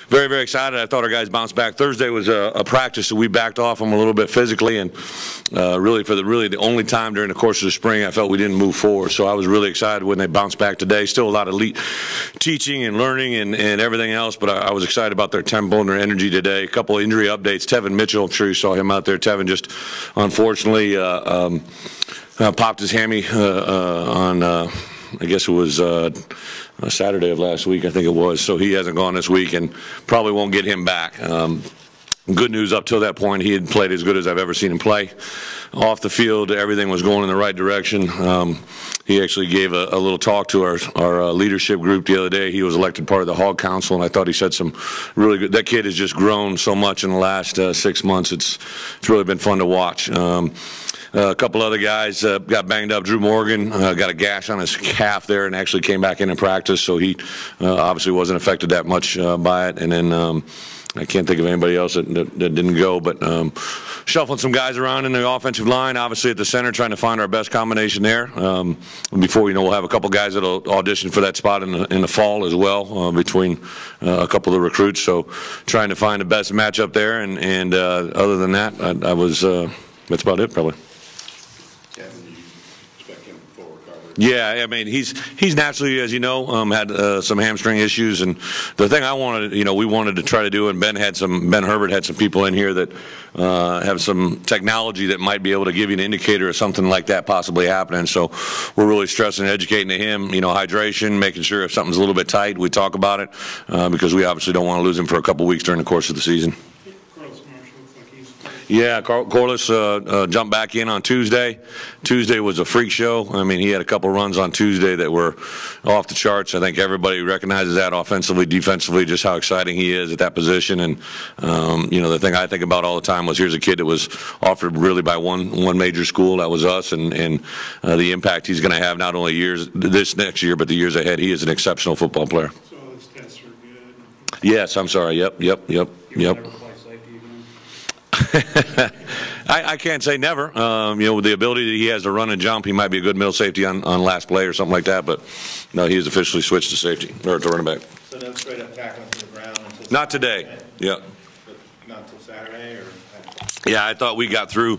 Very, very excited. I thought our guys bounced back. Thursday was a practice, so we backed off them a little bit physically, and really the only time during the course of the spring I felt we didn't move forward. So I was really excited when they bounced back today. Still a lot of teaching and learning and everything else, but I was excited about their tempo and their energy today. A couple of injury updates. Tevin Mitchell, I'm sure you saw him out there. Tevin just unfortunately popped his hammy on I guess it was Saturday of last week, I think it was. So he hasn't gone this week and probably won't get him back. Good news, up till that point, he had played as good as I've ever seen him play. Off the field, everything was going in the right direction. He actually gave a little talk to our leadership group the other day. He was elected part of the Hog Council, and I thought he said some really good. That kid has just grown so much in the last 6 months. It's really been fun to watch. A couple other guys got banged up. Drew Morgan got a gash on his calf there and actually came back in practice, so he obviously wasn't affected that much by it. And then I can't think of anybody else that didn't go, but shuffling some guys around in the offensive line, obviously at the center, trying to find our best combination there. Before we know, we'll have a couple guys that'll audition for that spot in the fall as well, between a couple of the recruits. So trying to find the best matchup there, and other than that, that's about it probably. Yeah, I mean, he's naturally, as you know, had some hamstring issues, and the thing I wanted, we wanted to try to do, and Ben Herbert had some people in here that have some technology that might be able to give you an indicator of something like that possibly happening. So we're really stressing and educating to him, hydration, making sure if something's a little bit tight, we talk about it, because we obviously don't want to lose him for a couple weeks during the course of the season. Yeah, Corliss jumped back in on Tuesday. Tuesday was a freak show. I mean, he had a couple runs on Tuesday that were off the charts. I think everybody recognizes that offensively, defensively, just how exciting he is at that position. And, the thing I think about all the time was here's a kid that was offered really by one major school. That was us. And the impact he's going to have not only this next year, but the years ahead. He is an exceptional football player. So his tests are good? Yes, I'm sorry. Yep. I can't say never. With the ability that he has to run and jump, he might be a good middle safety on last play or something like that. But no, he has officially switched to safety or to running back. So no straight up tackling to the ground until not today. Saturday? Yeah. Not until Saturday, or? Yeah, I thought we got through,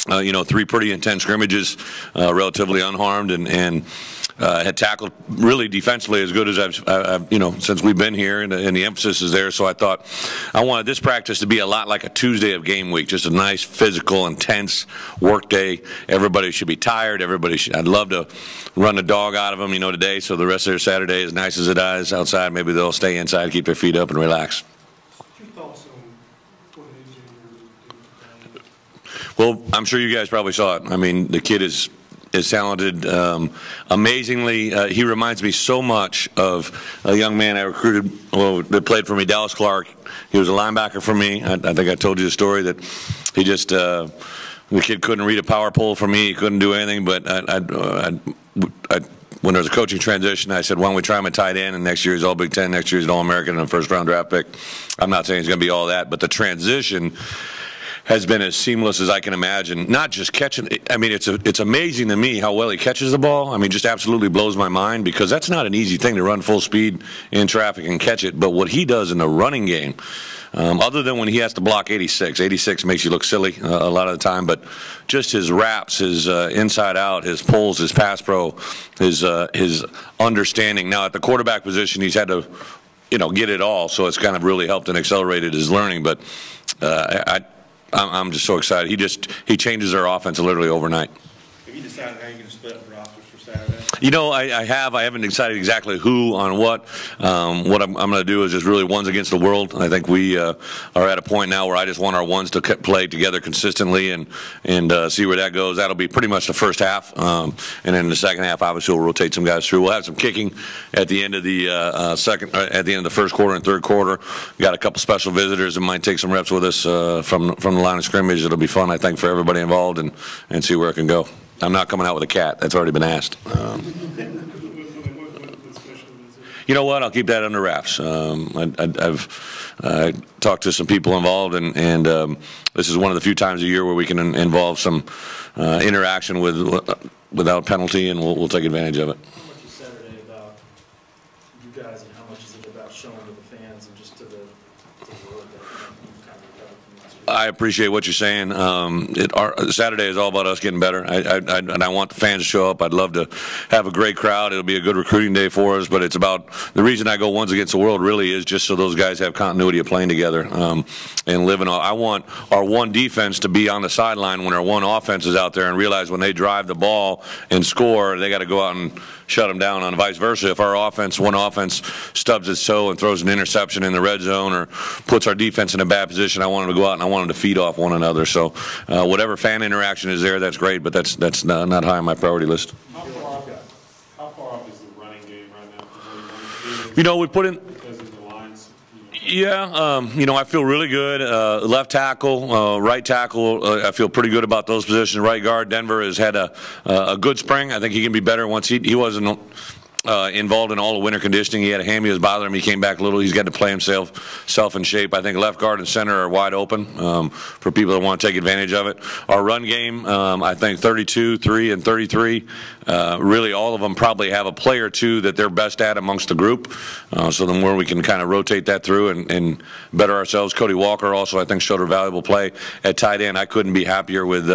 3 pretty intense scrimmages, relatively unharmed, and had tackled really defensively as good as I've since we've been here, and the emphasis is there. So I thought I wanted this practice to be a lot like a Tuesday of game week, just a nice, physical, intense work day. Everybody should be tired. I'd love to run the dog out of them, today. So the rest of their Saturday, as nice as it is outside, maybe they'll stay inside, keep their feet up, and relax. Well, I'm sure you guys probably saw it. I mean, the kid is talented, amazingly. He reminds me so much of a young man I recruited that played for me, Dallas Clark. He was a linebacker for me. I think I told you the story that he just the kid couldn't read a power pull for me. He couldn't do anything. But when there was a coaching transition, I said, why don't we try him at tight end, and next year he's all Big Ten, next year he's an All-American and a first-round draft pick. I'm not saying he's going to be all that, but the transition has been as seamless as I can imagine. Not just catching. I mean, it's amazing to me how well he catches the ball. I mean, just absolutely blows my mind, because that's not an easy thing to run full speed in traffic and catch it. But what he does in the running game, other than when he has to block 86 makes you look silly a lot of the time. But just his wraps, his inside out, his pulls, his pass pro, his understanding. Now at the quarterback position, he's had to get it all, so it's kind of really helped and accelerated his learning. But I'm just so excited. He changes our offense literally overnight. Have you decided how you're going to split up the rosters for Saturday? I haven't decided exactly who on what. What I'm going to do is just really ones against the world. I think we are at a point now where I just want our ones to play together consistently and see where that goes. That'll be pretty much the first half, and then the second half, obviously, we'll rotate some guys through. We'll have some kicking at the end of the at the end of the first quarter and third quarter. We got a couple special visitors that might take some reps with us from the line of scrimmage. It'll be fun, I think, for everybody involved, and see where it can go. I'm not coming out with a cat. That's already been asked. You know what? I'll keep that under wraps. I've talked to some people involved, and this is one of the few times a year where we can involve some interaction without penalty, and we'll take advantage of it. How much is Saturday about you guys, and how much is it about showing to the fans and just to the I appreciate what you're saying. Saturday is all about us getting better, and I want the fans to show up. I'd love to have a great crowd. It'll be a good recruiting day for us, but it's about the reason I go ones against the world really is just so those guys have continuity of playing together and living. I want our one defense to be on the sideline when our one offense is out there and realize when they drive the ball and score, they got to go out and shut them down, on vice versa. If our one offense stubs its toe and throws an interception in the red zone or puts our defense in a bad position, I want them to go out and I want them to feed off one another. So whatever fan interaction is there, that's great, but that's not high on my priority list. How far off is the running game right now from where you want it to be? You know, we put in. Because of the lines. Yeah, I feel really good. Left tackle, right tackle, I feel pretty good about those positions. Right guard, Denver has had a good spring. I think he can be better once he wasn't involved in all the winter conditioning. He had a hammy that was bothering him. He came back a little. He's got to play himself in shape. I think left guard and center are wide open for people that want to take advantage of it. Our run game, I think 32, 3, and 33, really all of them probably have a play or two that they're best at amongst the group. So the more we can kind of rotate that through and better ourselves. Cody Walker also, I think, showed a valuable play at tight end. I couldn't be happier with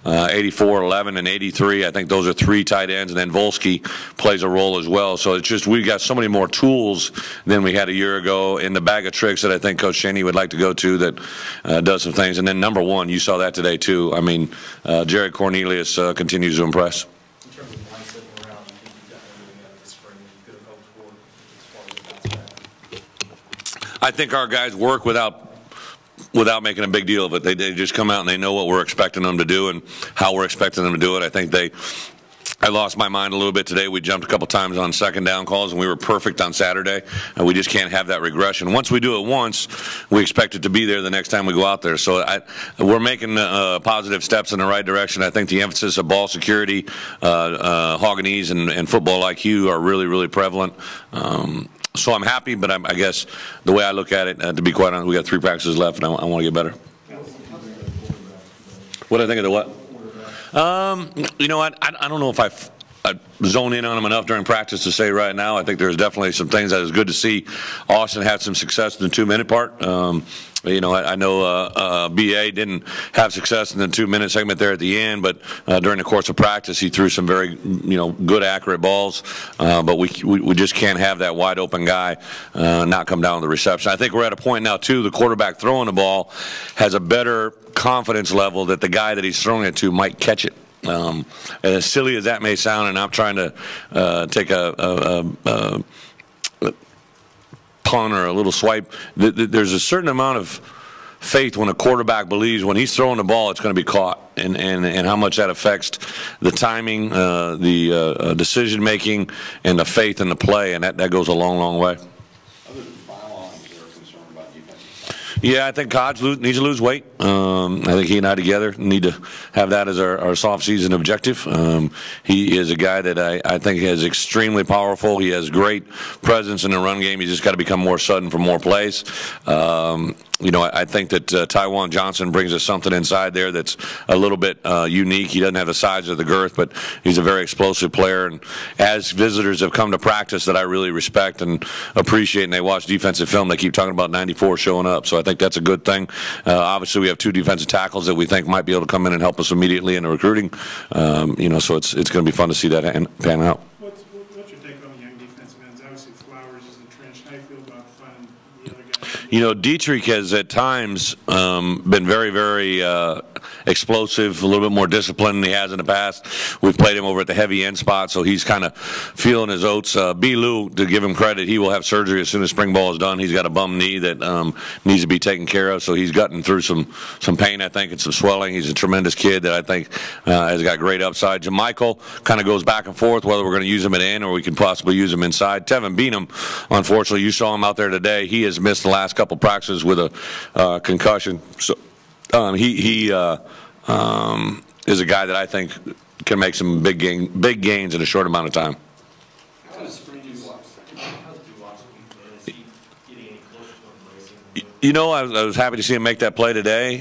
84, 11, and 83. I think those are 3 tight ends, and then Volsky plays a role as well. So it's just we've got so many more tools than we had a year ago in the bag of tricks that I think Coach Cheney would like to go to that does some things. And then number one, you saw that today too. I mean, Jared Cornelius continues to impress. In terms of mindset and morale, you think you've got everything out of the spring you could have hoped for as far as the bounce back? I think our guys work without making a big deal of it. They just come out and they know what we're expecting them to do and how we're expecting them to do it. I think I lost my mind a little bit today. We jumped a couple times on second down calls, and we were perfect on Saturday. And we just can't have that regression. Once we do it once, we expect it to be there the next time we go out there. So we're making positive steps in the right direction. I think the emphasis of ball security, Hauganese, and football IQ are really, really prevalent. So I'm happy, but I guess the way I look at it, to be quite honest, we got 3 practices left, and I want to get better. What do I think of the what? You know, I don't know if I zone in on him enough during practice to say right now. I think there's definitely some things that is good to see. Austin had some success in the 2-minute part. You know, I know BA didn't have success in the 2-minute segment there at the end, but during the course of practice, he threw some very, good, accurate balls. But we just can't have that wide open guy not come down with the reception. I think we're at a point now, too, the quarterback throwing the ball has a better confidence level that the guy that he's throwing it to might catch it. As silly as that may sound, and I'm trying to take a punt or a little swipe, there's a certain amount of faith when a quarterback believes when he's throwing the ball it's going to be caught, and how much that affects the timing, the decision making, and the faith in the play, and that goes a long, long way. Other than foul lines, they're concerned about defense. Yeah, I think Hodge needs to lose weight. I think he and I together need to have that as our soft season objective. He is a guy that I think is extremely powerful. He has great presence in the run game. He's just got to become more sudden for more plays. I think that Tywan Johnson brings us something inside there that's a little bit unique. He doesn't have the size or the girth, but he's a very explosive player. And as visitors have come to practice that I really respect and appreciate, and they watch defensive film, they keep talking about 94 showing up. So I think that's a good thing. Obviously, we have 2 defensive tackles that we think might be able to come in and help us immediately in the recruiting. So it's going to be fun to see that pan out. What's your take on the young defensive ends? Obviously, Flowers is entrenched. How do you feel about finding the other guys? Dietrich has at times been very, very explosive, a little bit more disciplined than he has in the past. We've played him over at the heavy end spot, so he's kind of feeling his oats. B. Lou, to give him credit, he will have surgery as soon as spring ball is done. He's got a bum knee that needs to be taken care of, so he's gotten through some pain, I think, and some swelling. He's a tremendous kid that I think has got great upside. Jamichael kind of goes back and forth whether we're going to use him at end or we can possibly use him inside. Tevin Beanham, unfortunately, you saw him out there today. He has missed the last couple practices with a concussion. So he is a guy that I think can make some big gains in a short amount of time. How does Duwatch is he getting any closer to embracing? I was happy to see him make that play today.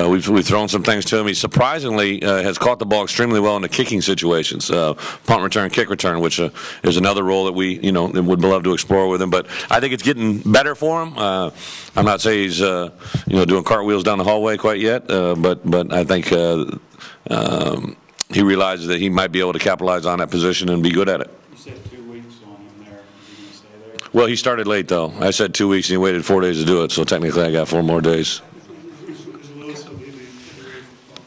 we've thrown some things to him. He surprisingly has caught the ball extremely well in the kicking situations, punt return, kick return, which is another role that we would love to explore with him. But I think it's getting better for him. I'm not saying he's doing cartwheels down the hallway quite yet, but I think he realizes that he might be able to capitalize on that position and be good at it. You said 2 weeks on him there. Is he going to stay there? Well, he started late, though. I said 2 weeks, and he waited 4 days to do it, so technically I got 4 more days. Is Lewis will be the fall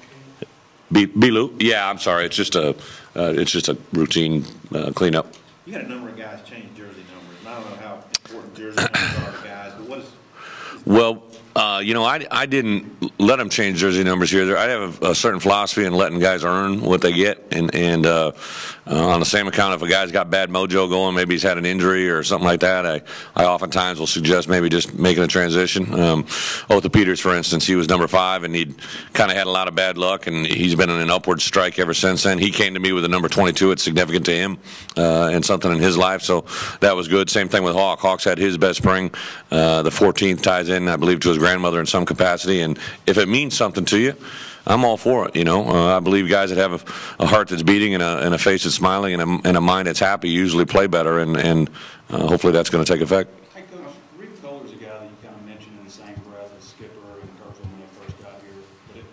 camp? Bilou? Yeah, I'm sorry. It's just a routine cleanup. You had a number of guys change jersey numbers, and I don't know how important jersey numbers are to guys, but what is... Well, I didn't let them change jersey numbers here. I have a certain philosophy in letting guys earn what they get, and on the same account, if a guy's got bad mojo going, maybe he's had an injury or something like that, I oftentimes will suggest maybe just making a transition. Otha Peters, for instance, he was number 5, and he'd kind of had a lot of bad luck, and he's been in an upward strike ever since then. He came to me with a number 22. It's significant to him and something in his life, so that was good. Same thing with Hawk. Hawk's had his best spring. The 14th ties in, I believe, to his grandmother in some capacity, and if it means something to you, I'm all for it. I believe guys that have a heart that's beating and a face that's smiling and a mind that's happy usually play better, and hopefully that's going to take effect. Hey, Coach, Rick Kohler's a guy that you kind of mentioned in the same breath as Skipper and Kirkland when they first got here. But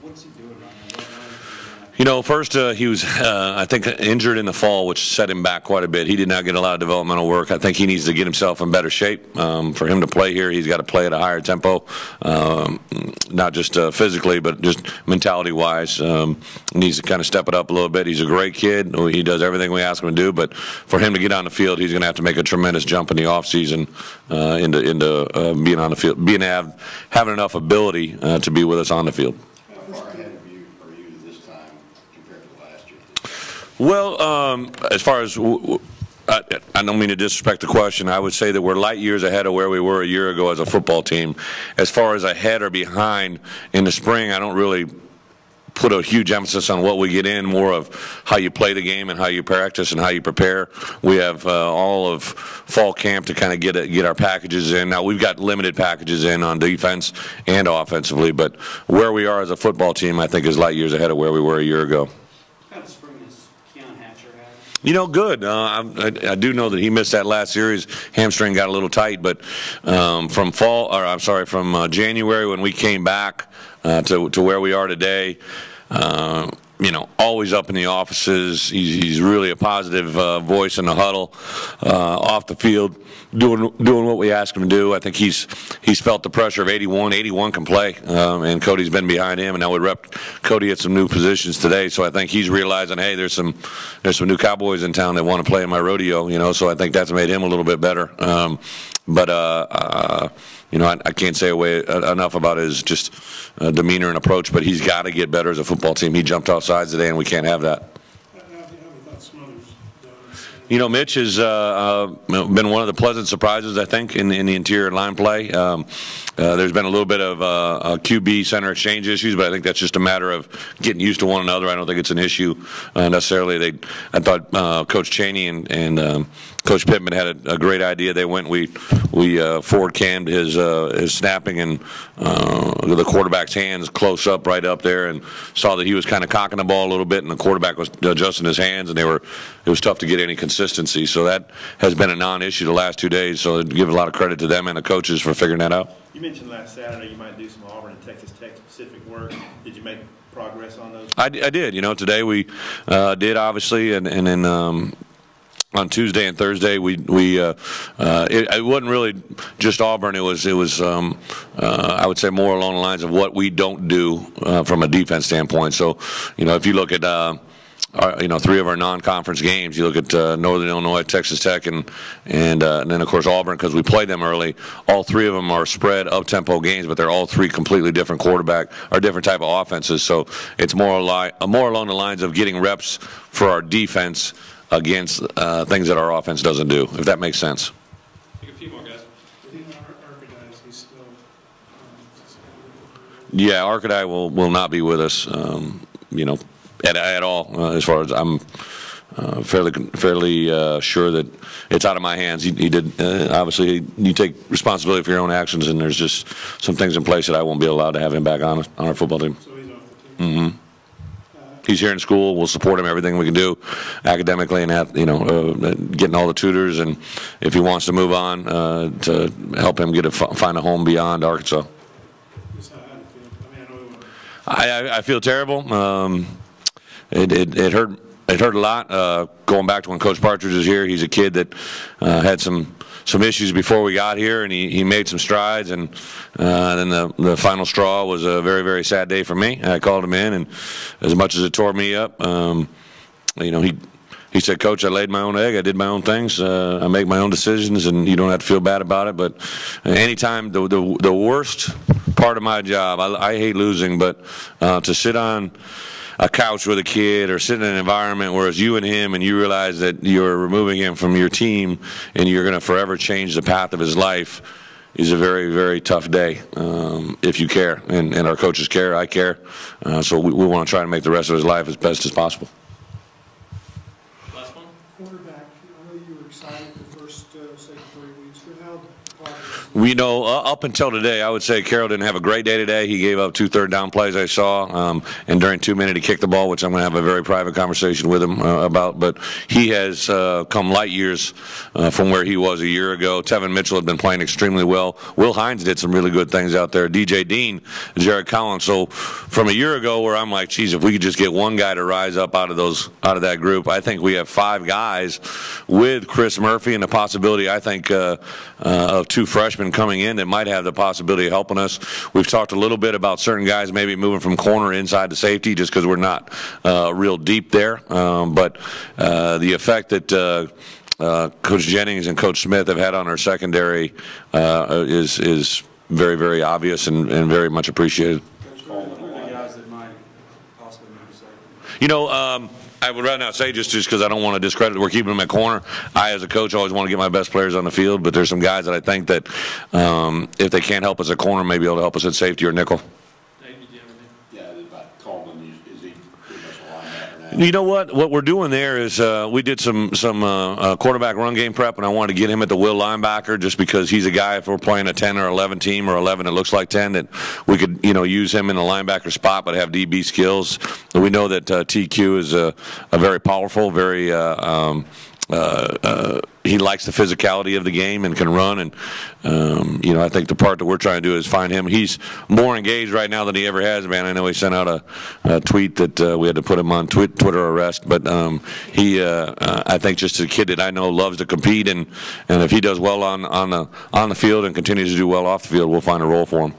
what's he doing right now? First he was, I think, injured in the fall, which set him back quite a bit. He did not get a lot of developmental work. I think he needs to get himself in better shape. For him to play here, he's got to play at a higher tempo, not just physically, but just mentality-wise. He needs to kind of step it up a little bit. He's a great kid. He does everything we ask him to do, but for him to get on the field, he's going to have to make a tremendous jump in the offseason into being on the field, having enough ability to be with us on the field. How far ahead of you are you this time compared to last year? Well, as far as I don't mean to disrespect the question. I would say that we're light years ahead of where we were a year ago as a football team. As far as ahead or behind in the spring, I don't really put a huge emphasis on what we get in, more of how you play the game and how you practice and how you prepare. We have all of fall camp to kind of get our packages in. Now, we've got limited packages in on defense and offensively, but where we are as a football team, I think, is light years ahead of where we were a year ago. What kind of spring is Keon Hatcher having? Good. I do know that he missed that last series. Hamstring got a little tight, but from January when we came back to where we are today, always up in the offices. He's really a positive voice in the huddle, off the field, doing what we ask him to do. I think he's felt the pressure of 81. 81 can play, and Cody's been behind him. And now we repped Cody at some new positions today, so I think he's realizing, hey, there's some new Cowboys in town that want to play in my rodeo. So I think that's made him a little bit better. I can't say enough about his just demeanor and approach, but he's got to get better as a football team. He jumped off sides today, and we can't have that. How have you thought Smothers done? Mitch has been one of the pleasant surprises, I think, in the interior line play. There's been a little bit of QB center exchange issues, but I think that's just a matter of getting used to one another. I don't think it's an issue necessarily. I thought Coach Chaney and Coach Pittman had a great idea. They went, we forward cammed his snapping and the quarterback's hands close up, right up there, and saw that he was kind of cocking the ball a little bit, and the quarterback was adjusting his hands, and it was tough to get any consistency. So that has been a non-issue the last 2 days. So I'd give a lot of credit to them and the coaches for figuring that out. You mentioned last Saturday you might do some Auburn and Texas Tech specific work. Did you make progress on those? I did. Today we did, obviously, and then on Tuesday and Thursday it wasn't really just Auburn. It was I would say more along the lines of what we don't do from a defense standpoint. So if you look at 3 of our non-conference games. You look at Northern Illinois, Texas Tech, and then of course Auburn, because we played them early. All 3 of them are spread up-tempo games, but they're all 3 completely different quarterback or different type of offenses. So it's more along the lines of getting reps for our defense against things that our offense doesn't do. If that makes sense. Take a few more, guys. Arcadice, he's still. Yeah, Arcadice will not be with us. At all, as far as I'm fairly sure that it's out of my hands. He did obviously. You take responsibility for your own actions, and there's just some things in place that I won't be allowed to have him back on our football team. So he's off the team. Mm-hmm. He's here in school. We'll support him everything we can do academically, and getting all the tutors. And if he wants to move on, to help him find a home beyond Arkansas. Just how do you feel? I mean, I know we want. I feel terrible. It hurt. It hurt a lot. Going back to when Coach Partridge was here, he's a kid that had some issues before we got here, and he made some strides. And then the final straw was a very, very sad day for me. I called him in, and as much as it tore me up, he said, "Coach, I laid my own egg. I did my own things. I make my own decisions, and you don't have to feel bad about it." But anytime, the worst part of my job, I hate losing, but to sit on a couch with a kid or sit in an environment where it's you and him, and you realize that you're removing him from your team and you're going to forever change the path of his life, is a very, very tough day. If you care, and our coaches care, I care. So we want to try to make the rest of his life as best as possible. Last one? Quarterback, I know you were excited the first, say, 3 weeks, but how We know up until today, I would say Carroll didn't have a great day today. He gave up 2 third-down plays I saw, and during 2 minutes he kicked the ball, which I'm going to have a very private conversation with him about. But he has come light years from where he was a year ago. Tevin Mitchell had been playing extremely well. Will Hines did some really good things out there. DJ Dean, Jared Collins. So from a year ago, where I'm like, geez, if we could just get one guy to rise up out of that group, I think we have 5 guys with Chris Murphy and the possibility, I think, of 2 freshmen coming in that might have the possibility of helping us. We've talked a little bit about certain guys maybe moving from corner inside to safety just because we're not real deep there. But the effect that Coach Jennings and Coach Smith have had on our secondary is very, very obvious and very much appreciated. Who are the guys that might possibly move to safety? You know, I would rather not say just because I don't want to discredit. We're keeping them at corner. I, as a coach, always want to get my best players on the field, but there's some guys that I think that if they can't help us at corner, maybe able to help us at safety or nickel. Yeah, about Coleman, is he pretty much a linebacker now? You know what? What we're doing there is we did some quarterback run game prep, and I wanted to get him at the will linebacker just because he's a guy, if we're playing a 10 or 11 team or 11 that looks like 10, that we could use him in the linebacker spot but have DB skills. And we know that TQ is a very powerful, very he likes the physicality of the game and can run. And I think the part that we're trying to do is find him. He's more engaged right now than he ever has been. I know he sent out a tweet that we had to put him on Twitter arrest, but he I think just a kid that I know loves to compete, and if he does well on the field and continues to do well off the field, we'll find a role for him.